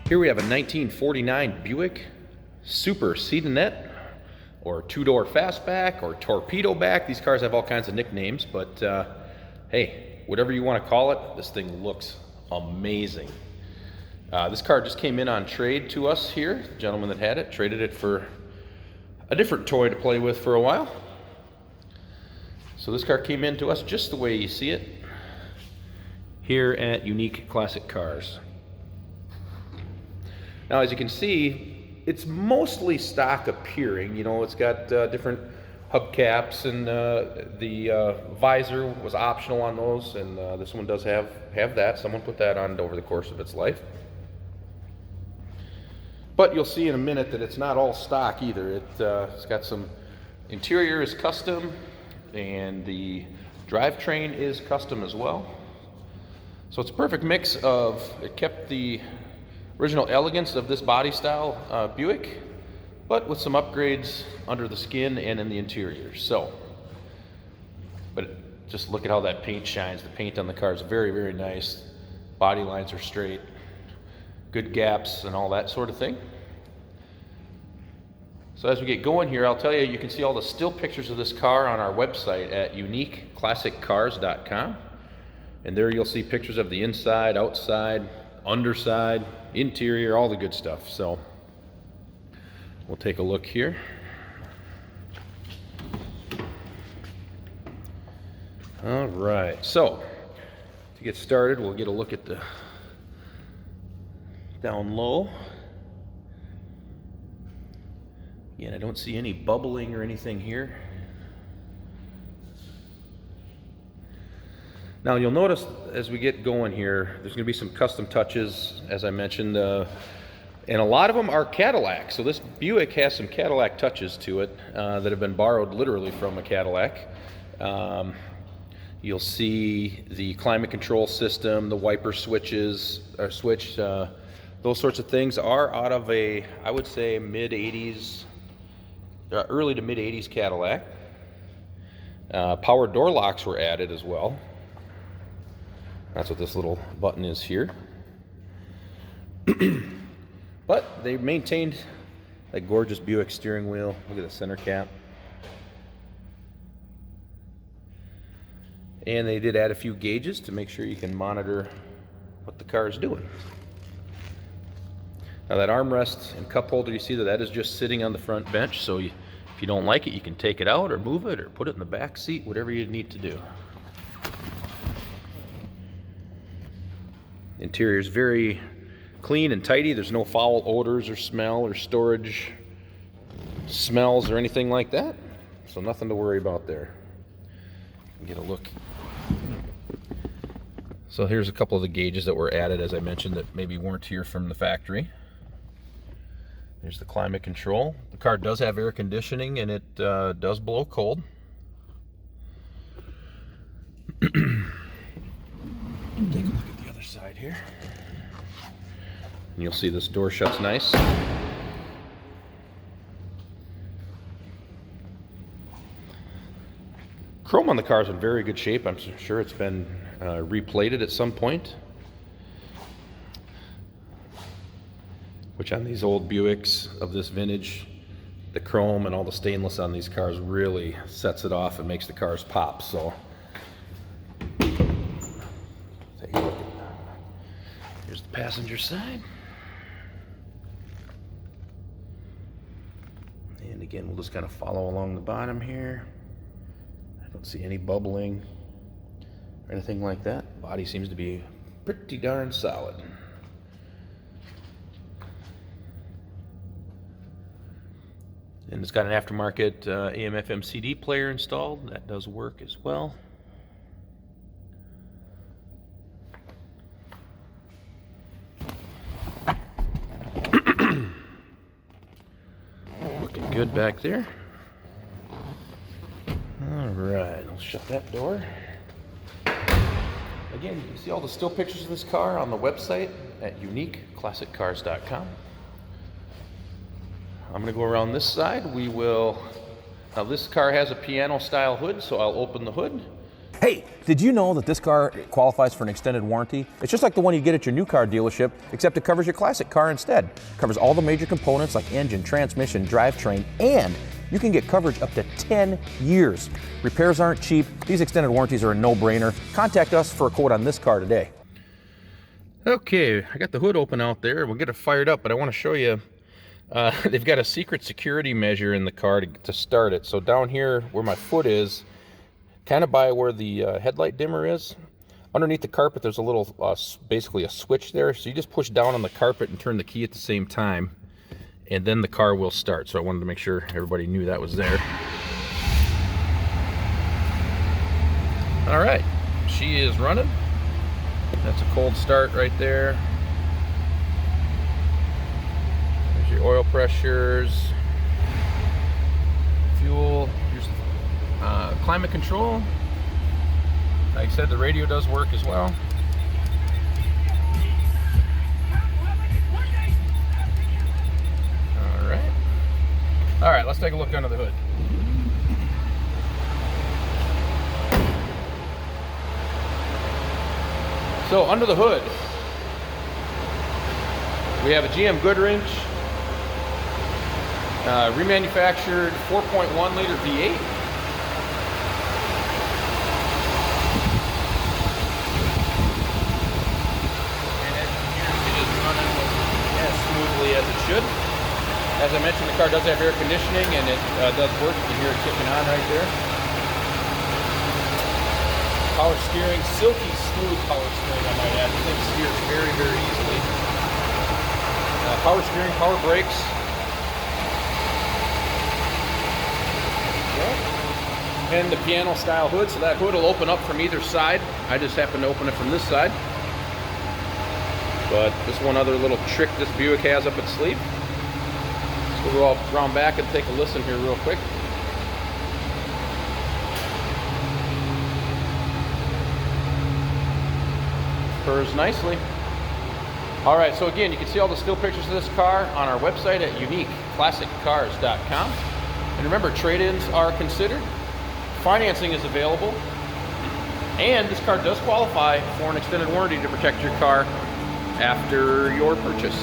Here we have a 1949 Buick Super Sedanette, or two-door fastback, or torpedo back. These cars have all kinds of nicknames, but hey, whatever you want to call it, this thing looks amazing. This car just came in on trade to us here. The gentleman that had it traded it for a different toy to play with for a while. So this car came in to us just the way you see it here at Unique Classic Cars. Now, as you can see, it's mostly stock appearing. You know, it's got different hubcaps, and the visor was optional on those, and this one does have that. Someone put that on over the course of its life. But you'll see in a minute that it's not all stock either. It's got some interior is custom, and the drivetrain is custom as well. So it's a perfect mix of, it kept the original elegance of this body style Buick, but with some upgrades under the skin and in the interior. So, but just look at how that paint shines. The paint on the car is very, very nice. Body lines are straight, good gaps and all that sort of thing. So as we get going here, I'll tell you, you can see all the still pictures of this car on our website at uniqueclassiccars.com. And there you'll see pictures of the inside, outside, underside, interior, all the good stuff. So we'll take a look here. All right, so to get started, we'll get a look at the down low. Again, I don't see any bubbling or anything here. Now you'll notice as we get going here, there's going to be some custom touches, as I mentioned, and a lot of them are Cadillac. So this Buick has some Cadillac touches to it that have been borrowed literally from a Cadillac. You'll see the climate control system, the wiper switches, or switch, those sorts of things are out of a, I would say, mid-80s, early to mid-80s Cadillac. Power door locks were added as well. That's what this little button is here. But they maintained that gorgeous Buick steering wheel. Look at the center cap. And they did add a few gauges to make sure you can monitor what the car is doing. Now that armrest and cup holder, you see that is just sitting on the front bench. So if you don't like it, you can take it out or move it or put it in the back seat, whatever you need to do. Interior is very clean and tidy. There's no foul odors or smell or storage smells or anything like that. So nothing to worry about there. Get a look. So here's a couple of the gauges that were added, as I mentioned, that maybe weren't here from the factory. There's the climate control. The car does have air conditioning, and it does blow cold. Take a look at the other side here. And you'll see this door shuts nice. Chrome on the car is in very good shape. I'm sure it's been replated at some point. Which on these old Buicks of this vintage, the chrome and all the stainless on these cars really sets it off and makes the cars pop. So take a look. Here's the passenger side. And again, we'll just kind of follow along the bottom here. I don't see any bubbling or anything like that. Body seems to be pretty darn solid. And it's got an aftermarket AM/FM CD player installed. That does work as well. Looking good back there. All right, I'll shut that door. Again, you can see all the still pictures of this car on the website at uniqueclassiccars.com. I'm going to go around this side. Now this car has a piano style hood, so I'll open the hood Hey, did you know that this car qualifies for an extended warranty? It's just like the one you get at your new car dealership, except it covers your classic car instead. It covers all the major components like engine, transmission, drivetrain, and you can get coverage up to 10 years. Repairs aren't cheap. These extended warranties are a no-brainer. Contact us for a quote on this car today. Okay, I got the hood open out there. We'll get it fired up, but I want to show you, they've got a secret security measure in the car to start it. So down here where my foot is, kind of by where the headlight dimmer is, underneath the carpet there's a little, basically a switch there. So you just push down on the carpet and turn the key at the same time, and then the car will start. So I wanted to make sure everybody knew that was there. All right, she is running. That's a cold start right there. There's your oil pressures, fuel, here's climate control. Like I said, the radio does work as well. All right, let's take a look under the hood. So under the hood, we have a GM Goodwrench, remanufactured 4.1 liter V8. And as you can hear, it is running as smoothly as it should. As I mentioned, the car does have air conditioning, and it does work. You can hear it kicking on right there. Power steering, silky smooth power steering, I might add. This thing steers very, very easily. Power steering, power brakes. And the piano style hood, so that hood will open up from either side. I just happen to open it from this side. But this one other little trick this Buick has up its sleeve. So we'll go around back and take a listen here real quick. Purrs nicely. All right, so again, you can see all the still pictures of this car on our website at uniqueclassiccars.com. And remember, trade-ins are considered. Financing is available. And this car does qualify for an extended warranty to protect your car after your purchase.